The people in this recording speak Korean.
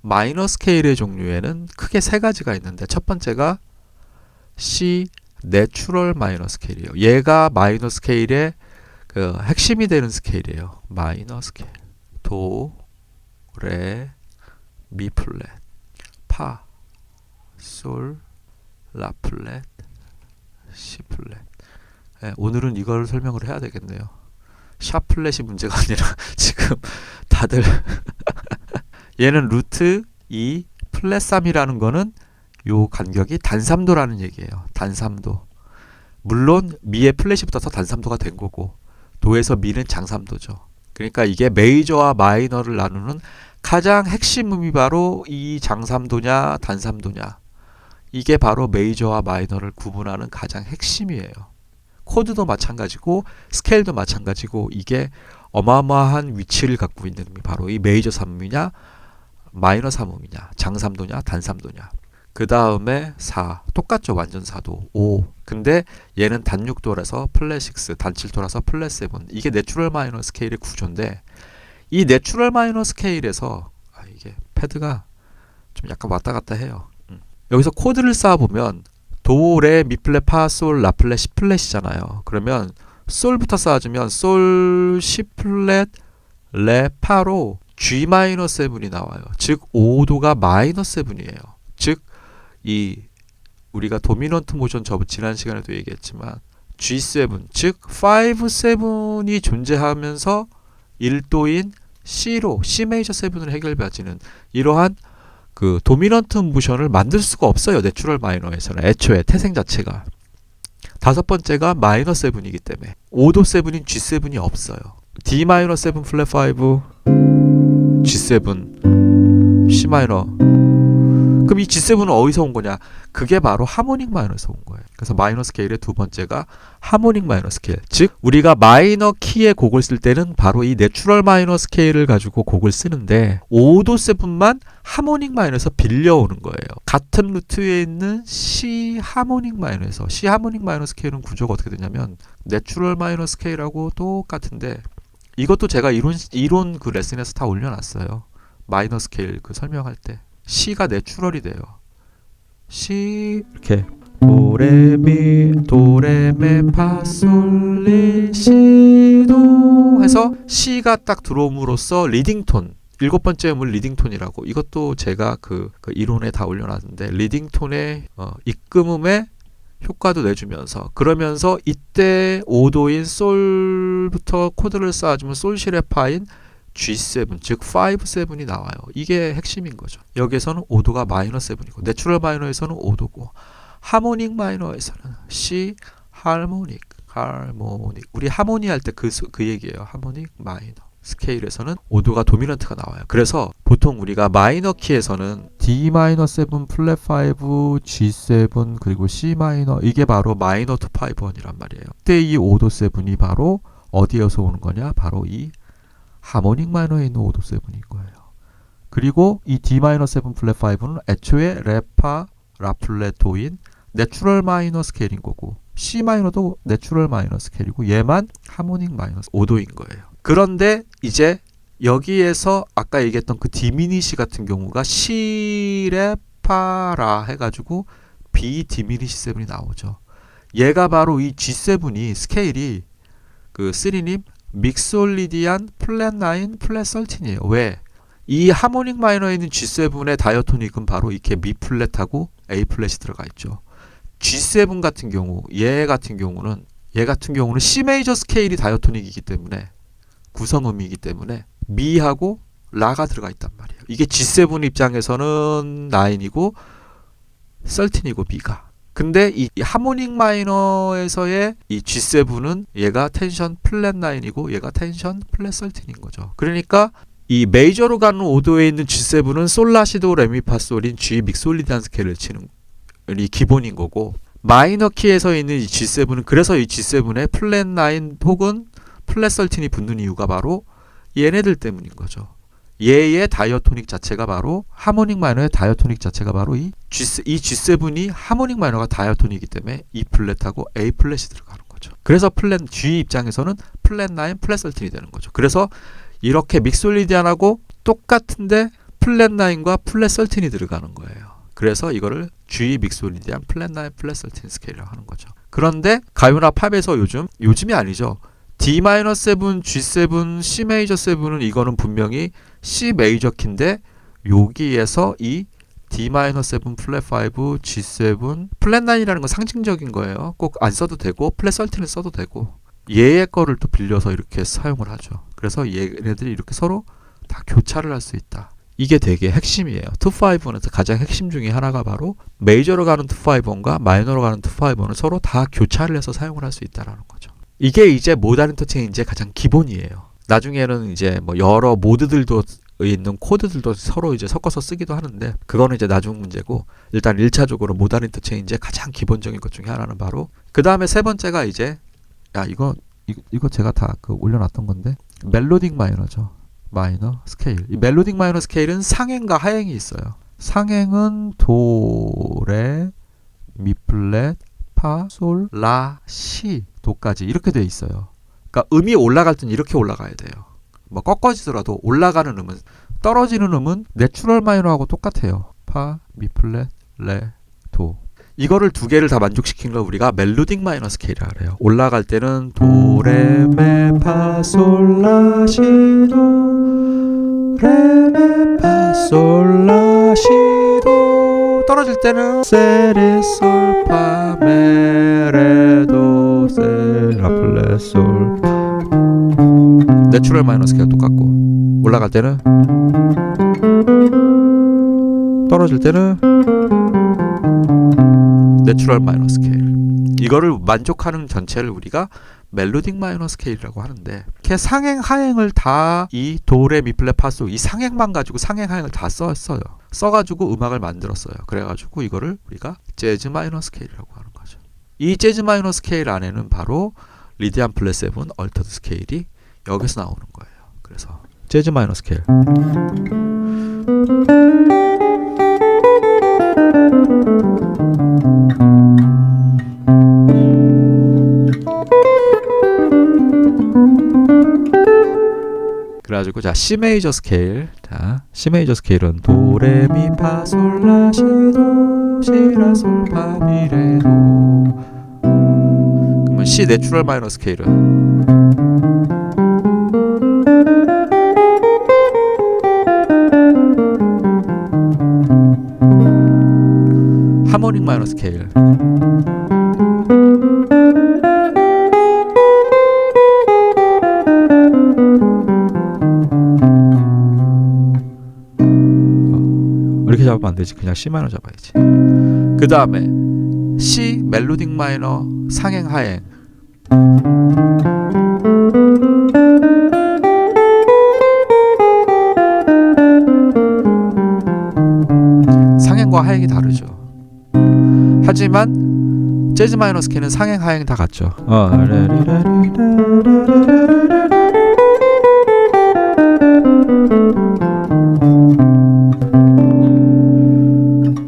마이너 스케일의 종류에는 크게 세 가지가 있는데 첫 번째가 C 내추럴 마이너 스케일이에요. 얘가 마이너 스케일의 그 핵심이 되는 스케일이에요. 마이너 스케일. 도, 레, 미 플랫, 파, 솔, 라 플랫, 시 플랫. 네, 오늘은 이걸 설명을 해야 되겠네요. 샤 플랫이 문제가 아니라 지금 다들 얘는 루트 2 플랫 3이라는 거는 요 간격이 단삼도라는 얘기예요. 단삼도. 물론 미의 플랫이 붙어서 단삼도가 된 거고 도에서 미는 장삼도죠. 그러니까 이게 메이저와 마이너를 나누는 가장 핵심 의미 바로 이 장삼도냐 단삼도냐. 이게 바로 메이저와 마이너를 구분하는 가장 핵심이에요. 코드도 마찬가지고 스케일도 마찬가지고 이게 어마어마한 위치를 갖고 있는 의미 바로 이 메이저 삼음이냐 마이너 삼음이냐 장삼도냐 단삼도냐. 그 다음에 4 똑같죠. 완전 4도 5 근데 얘는 단 6도라서 플랫 6 단 7도라서 플랫 7 이게 내추럴 마이너 스케일의 구조인데 이 내추럴 마이너 스케일에서 이게 패드가 좀 약간 왔다 갔다 해요. 여기서 코드를 쌓아보면 도, 레, 미 플랫, 파, 솔, 라 플랫, 시 플랫이잖아요. 그러면 솔부터 쌓아주면 솔, 시 플랫, 레, 파로 G 마이너 7이 나와요. 즉 5도가 마이너 7이에요. 즉 이 우리가 도미넌트 모션 지난 시간에도 얘기했지만 G7 즉 5, 7이 존재하면서 1도인 C로 C 메이저 7을 해결받지는 이러한 그 도미넌트 모션을 만들 수가 없어요. 내추럴 마이너에서는 애초에 태생 자체가. 다섯 번째가 마이너 7이기 때문에 5도 7인 G7이 없어요. D 마이너 7 플랫 5 G7 C 마이너. 그럼 이 G7은 어디서 온 거냐? 그게 바로 하모닉 마이너에서 온 거예요. 그래서 마이너 스케일의 두 번째가 하모닉 마이너 스케일. 즉 우리가 마이너 키의 곡을 쓸 때는 바로 이 내추럴 마이너 스케일을 가지고 곡을 쓰는데 5도 7만 하모닉 마이너에서 빌려오는 거예요. 같은 루트에 있는 C 하모닉 마이너에서 C 하모닉 마이너 스케일은 구조가 어떻게 되냐면 내추럴 마이너 스케일하고 똑같은데 이것도 제가 이론 그 레슨에서 다 올려놨어요. 마이너 스케일 그 설명할 때 C가 내추럴이 돼요. C 이렇게 도레미 도레메 파솔리 시도 해서 C가 딱 들어옴으로써 리딩톤 일곱 번째 음을 리딩톤이라고 이것도 제가 그 이론에 다 올려놨는데 리딩톤의 입금음의 효과도 내주면서 그러면서 이때 5도인 솔부터 코드를 쌓아주면 솔실의 파인 G7 즉 5, 7이 나와요. 이게 핵심인 거죠. 여기에서는 5도가 마이너 7이고 내추럴 마이너에서는 5도고 하모닉 마이너에서는 C 하모닉 우리 하모니 할 때 그 얘기예요. 하모닉 마이너 스케일에서는 5도가 도미넌트가 나와요. 그래서 보통 우리가 마이너 키에서는 D 마이너 7 플랫 5 G7 그리고 C 마이너 이게 바로 마이너 2 5 1이란 말이에요. 그때 이 5도 7이 바로 어디에서 오는 거냐? 바로 이 하모닉 마이너에 있는 5도 7인 거예요. 그리고 이 D 마이너 7 플랫 5는 애초에 레파 라 플랫 도인 내추럴 마이너 스케일인 거고 C 마이너도 내추럴 마이너 스케일이고 얘만 하모닉 마이너 5도인 거예요. 그런데 이제 여기에서 아까 얘기했던 그 디미니시 같은 경우가 C 레파라 해가지고 B 디미니시 7이 나오죠. 얘가 바로 이 G7이 스케일이 그 3님 믹솔리디안 플랫 9 플랫 13이에요. 왜? 이 하모닉 마이너에 있는 G7의 다이어토닉은 바로 이렇게 미 플랫하고 A 플랫이 들어가 있죠. G7 같은 경우, 얘 같은 경우는 C 메이저 스케일이 다이어토닉이기 때문에 구성음이기 때문에 미하고 라가 들어가 있단 말이에요. 이게 G7 입장에서는 9이고 13이고 B가. 근데 이 하모닉 마이너에서의 이 G7은 얘가 텐션 플랫 9이고 얘가 텐션 플랫 13인 거죠. 그러니까 이 메이저로 가는 5도에 있는 G7은 솔라시도 레미파솔인 G 믹솔리디안 스케일을 치는 이 기본인 거고 마이너 키에서 있는 이 G7은 그래서 이 G7의 플랫 9 혹은 플랫 13이 붙는 이유가 바로 얘네들 때문인 거죠. 얘의 다이어토닉 자체가 바로 하모닉 마이너의 다이어토닉 자체가 바로 이 G7이 하모닉 마이너가 다이어토닉이기 때문에 E 플랫하고 A 플랫이 들어가는 거죠. 그래서 플랫 G 입장에서는 플랫 9 플랫 13이 되는 거죠. 그래서 이렇게 믹솔리디안하고 똑같은데 플랫 9과 플랫 13이 들어가는 거예요. 그래서 이거를 G 믹소리디안 플랫 9 플랫 13 스케일이라고 하는 거죠. 그런데 가요나 팝에서 요즘이 아니죠. D-7, G7, C 메이저 7은 이거는 분명히 C 메이저 키인데 여기에서 이 D-7 플랫 5, G7 플랫 9이라는 건 상징적인 거예요. 꼭 안 써도 되고 플랫 13은 써도 되고 얘의 거를 또 빌려서 이렇게 사용을 하죠. 그래서 얘네들이 이렇게 서로 다 교차를 할 수 있다. 이게 되게 핵심이에요. 2-5는 가장 핵심 중에 하나가 바로 메이저로 가는 2-5과 마이너로 가는 2-5는 서로 다 교차를 해서 사용을 할 수 있다는 거죠. 이게 이제 모던 인터체인지의 가장 기본이에요. 나중에는 이제 뭐 여러 모드들도 있는 코드들도 서로 이제 섞어서 쓰기도 하는데 그거는 이제 나중 문제고 일단 1차적으로 모던 인터체인지의 가장 기본적인 것 중에 하나는 바로 그 다음에 세 번째가 이제 이거 제가 다 올려놨던 건데 멜로딕 마이너죠. 마이너 스케일. 이 멜로딕 마이너 스케일은 상행과 하행이 있어요. 상행은 도, 레, 미 플랫, 파, 솔, 라, 시, 도까지 이렇게 돼 있어요. 그러니까 음이 올라갈 땐 이렇게 올라가야 돼요. 뭐 꺾어지더라도 올라가는 음은 떨어지는 음은 내추럴 마이너하고 똑같아요. 파, 미 플랫, 레, 도. 이거를 두 개를 다 만족시킨 걸 우리가 멜로딕 마이너 스케일이라고 해요. 올라갈 때는 도, 레, 메, 파, 솔, 라, 시, 도, 레, 메, 파, 솔, 라, 시, 도. 떨어질 때는 세, 레, 솔, 파, 메, 레, 도, 세, 라, 플레, 솔. 내추럴 마이너 스케일 똑같고 올라갈 때는 떨어질 때는 내추럴 마이너 스케일. 이거를 만족하는 전체를 우리가 멜로딕 마이너 스케일이라고 하는데 이렇게 상행 하행을 다 이 도레 미플레 파솔 이 상행만 가지고 상행 하행을 다 써요. 써가지고 음악을 만들었어요. 그래가지고 이거를 우리가 재즈 마이너 스케일이라고 하는 거죠. 이 재즈 마이너 스케일 안에는 바로 리디안 플랫 7 얼터드 스케일이 여기서 나오는 거예요. 그래서 재즈 마이너 스케일. 그래가지고 자 C 메이저 스케일. 자 C 메이저 스케일은 도, 레, 미, 파, 솔, 라, 시, 도, 시, 라, 솔, 파, 미, 레, 도. 그러면 C 내추럴 마이너 스케일은 하모닉 마이너 스케일. 이렇게 잡으면 안 되지. 그냥 C 마이너 잡아야지. 그 다음에 C 멜로딕 마이너 상행 하행. 상행과 하행이 다르죠. 하지만 재즈 마이너 스케일은 상행 하행 다 같죠.